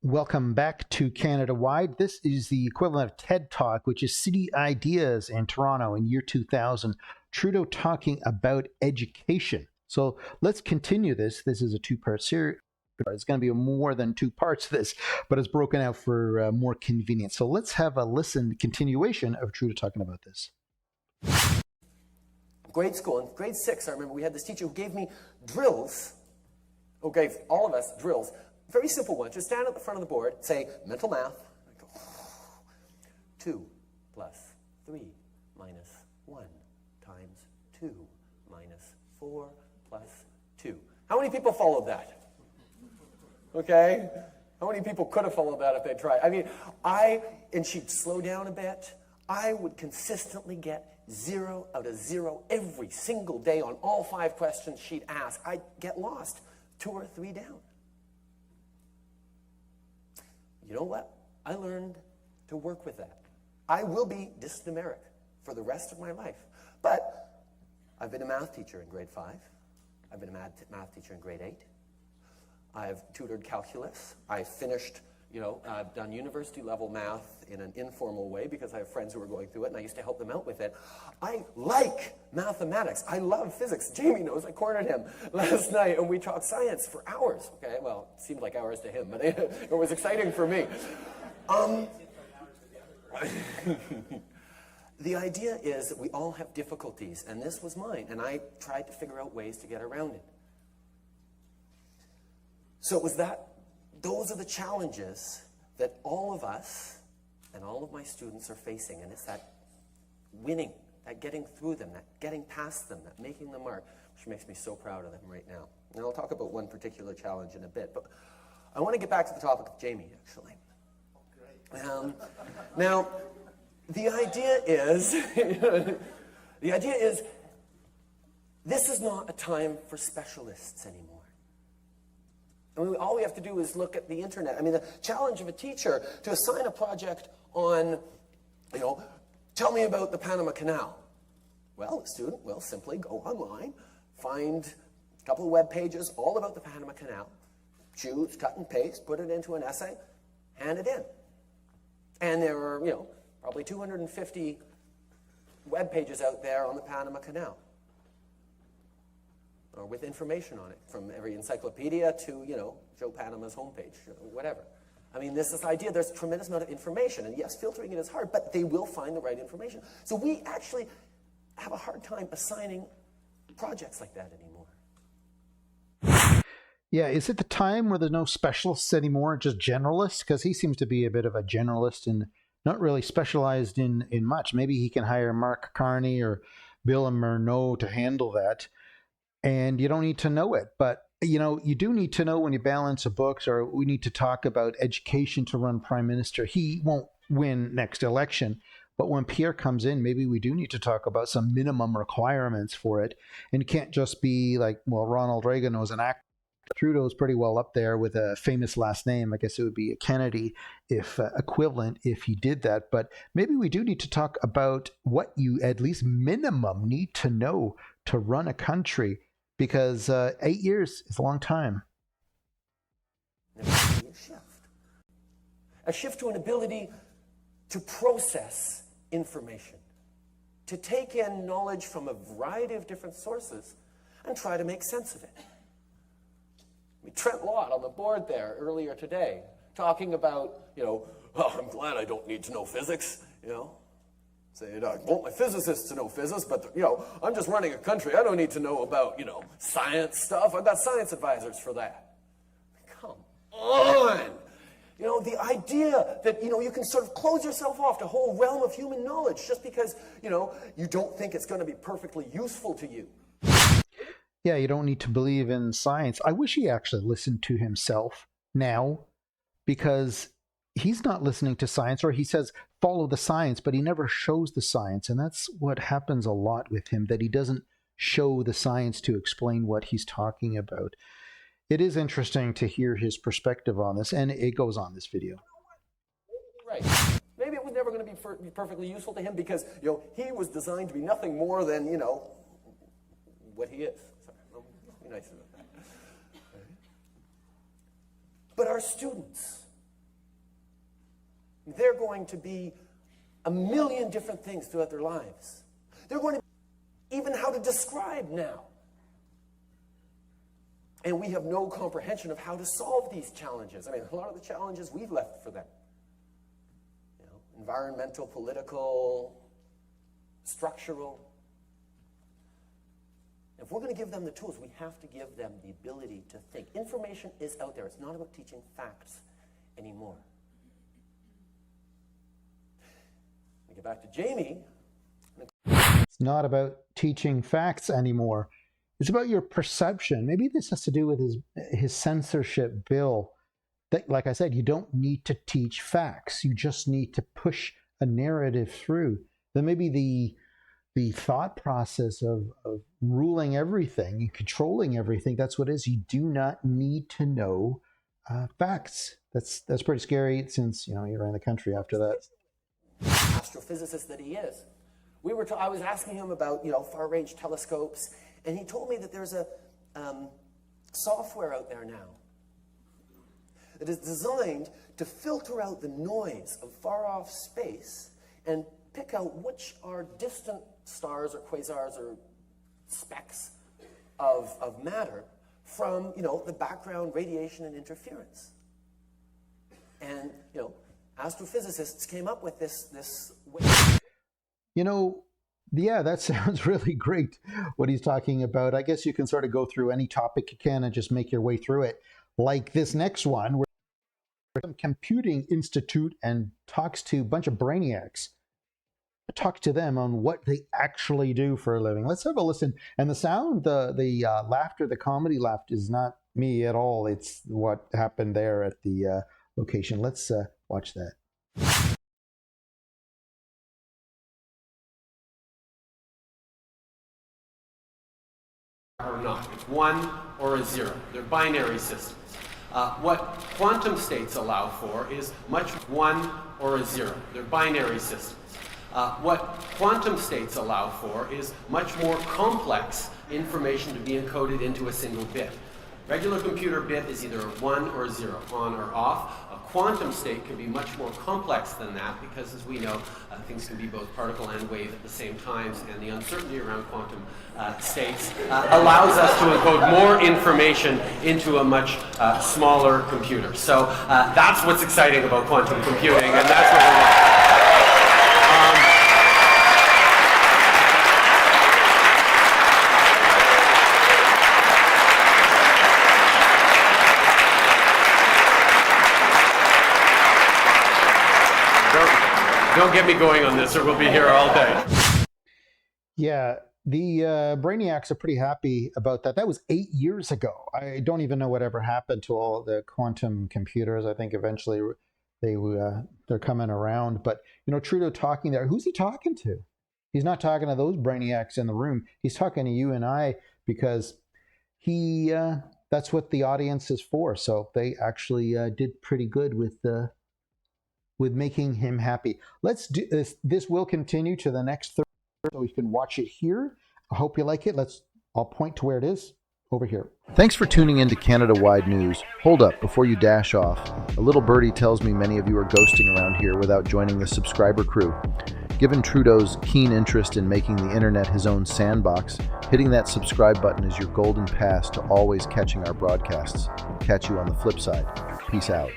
Welcome back to Canada Wide. This is the equivalent of TED Talk, which is City Ideas in Toronto in year 2000. Trudeau talking about education. So let's continue this. This is a two-part series. It's going to be more than two parts of this, but it's broken out for more convenience. So let's have a listen, continuation of Trudeau talking about this. Grade school, in grade 6, I remember we had this teacher who gave me drills, who gave all of us drills. Very simple one. Just stand at the front of the board, say mental math. I go, 2 plus 3 minus 1 times 2 minus 4 plus 2. How many people followed that? Okay? How many people could have followed that if they tried? I mean, and she'd slow down a bit. I would consistently get 0 out of 0 every single day on all 5 questions she'd ask. I'd get lost 2 or 3 down. You know what? I learned to work with that. I will be dysnumeric for the rest of my life. But I've been a math teacher in grade 5. I've been a math teacher in grade 8. I've tutored calculus. I finished, I've done university level math in an informal way because I have friends who are going through it and I used to help them out with it. I like mathematics. I love physics. Jamie knows. I cornered him last night and we talked science for hours. Okay, well, it seemed like hours to him, but it was exciting for me. The idea is that we all have difficulties, and this was mine, and I tried to figure out ways to get around it. So it was those are the challenges that all of us and all of my students are facing, and it's that winning, that getting through them, that getting past them, that making the mark, which makes me so proud of them right now. And I'll talk about one particular challenge in a bit, but I want to get back to the topic of Jamie, actually. Now, the idea is, this is not a time for specialists anymore. I mean, all we have to do is look at the internet. I mean, the challenge of a teacher to assign a project on, tell me about the Panama Canal. Well, a student will simply go online, find a couple of web pages all about the Panama Canal, choose, cut and paste, put it into an essay, hand it in. And there are, probably 250 web pages out there on the Panama Canal, or with information on it, from every encyclopedia to, Joe Panama's homepage, whatever. I mean, there's this idea, there's a tremendous amount of information, and yes, filtering it is hard, but they will find the right information. So we actually have a hard time assigning projects like that anymore. Yeah, is it the time where there's no specialists anymore, just generalists? Because he seems to be a bit of a generalist and not really specialized in much. Maybe he can hire Mark Carney or Bill and Murnau to handle that. And you don't need to know it, but you do need to know when you balance a books, or we need to talk about education to run prime minister. He won't win next election, but when Pierre comes in, maybe we do need to talk about some minimum requirements for it. And it can't just be like, well, Ronald Reagan was an actor. Trudeau's pretty well up there with a famous last name. I guess it would be a Kennedy if equivalent if he did that. But maybe we do need to talk about what you at least minimum need to know to run a country, because 8 years is a long time. There must be a shift to an ability to process information, to take in knowledge from a variety of different sources and try to make sense of it. Trent Lott on the board there earlier today talking about, oh, I'm glad I don't need to know physics, Saying, I want my physicists to know physics, but, I'm just running a country. I don't need to know about, science stuff. I've got science advisors for that. Come on. The idea that, you can sort of close yourself off to a whole realm of human knowledge just because, you don't think it's going to be perfectly useful to you. Yeah, you don't need to believe in science. I wish he actually listened to himself now, because he's not listening to science, or he says, follow the science, but he never shows the science. And that's what happens a lot with him, that he doesn't show the science to explain what he's talking about. It is interesting to hear his perspective on this, and it goes on this video. Right. Maybe it was never going to be perfectly useful to him because, he was designed to be nothing more than, what he is. Sorry, be nice about that. But our students, They're going to be a million different things throughout their lives. They're going to be even how to describe now. And we have no comprehension of how to solve these challenges. I mean, a lot of the challenges we've left for them. You know, environmental, political, structural. If we're going to give them the tools, we have to give them the ability to think. Information is out there. It's not about teaching facts anymore. We get back to Jamie. It's not about teaching facts anymore. It's about your perception. Maybe this has to do with his censorship bill. That, like I said, you don't need to teach facts. You just need to push a narrative through. Then maybe the thought process of ruling everything and controlling everything, that's what it is. You do not need to know facts. That's pretty scary, since he ran the country after that. Astrophysicist that he is. I was asking him about far-range telescopes, and he told me that there's a software out there now that is designed to filter out the noise of far-off space and pick out which are distant stars or quasars or specks of matter from the background radiation and interference. And astrophysicists came up with this way. Yeah, that sounds really great, what he's talking about. I guess you can sort of go through any topic you can and just make your way through it. Like this next one, where some computing institute and talks to a bunch of brainiacs. Talk to them on what they actually do for a living. Let's have a listen. And the sound, the laughter, the comedy laugh is not me at all. It's what happened there at the location. Let's watch that. Or not. It's 1 or a 0. They're binary systems. What quantum states allow for is much 1 or a 0. They're binary systems. What quantum states allow for is much more complex information to be encoded into a single bit. Regular computer bit is either a 1 or a 0, on or off. A quantum state can be much more complex than that because, as we know, things can be both particle and wave at the same times, and the uncertainty around quantum states allows us to encode more information into a much smaller computer. So that's what's exciting about quantum computing, and that's what we're Don't get me going on this, or we'll be here all day. Yeah, the brainiacs are pretty happy about that. That was 8 years ago. I don't even know whatever happened to all the quantum computers. I think eventually they're coming around. But Trudeau talking there. Who's he talking to? He's not talking to those brainiacs in the room. He's talking to you and I, because that's what the audience is for. So they actually did pretty good with making him happy. Let's do this. This will continue to the next third, so you can watch it here. I hope you like it. I'll point to where it is over here. Thanks for tuning in to Canada-wide news. Hold up before you dash off. A little birdie tells me many of you are ghosting around here without joining the subscriber crew. Given Trudeau's keen interest in making the internet his own sandbox, hitting that subscribe button is your golden pass to always catching our broadcasts. Catch you on the flip side. Peace out.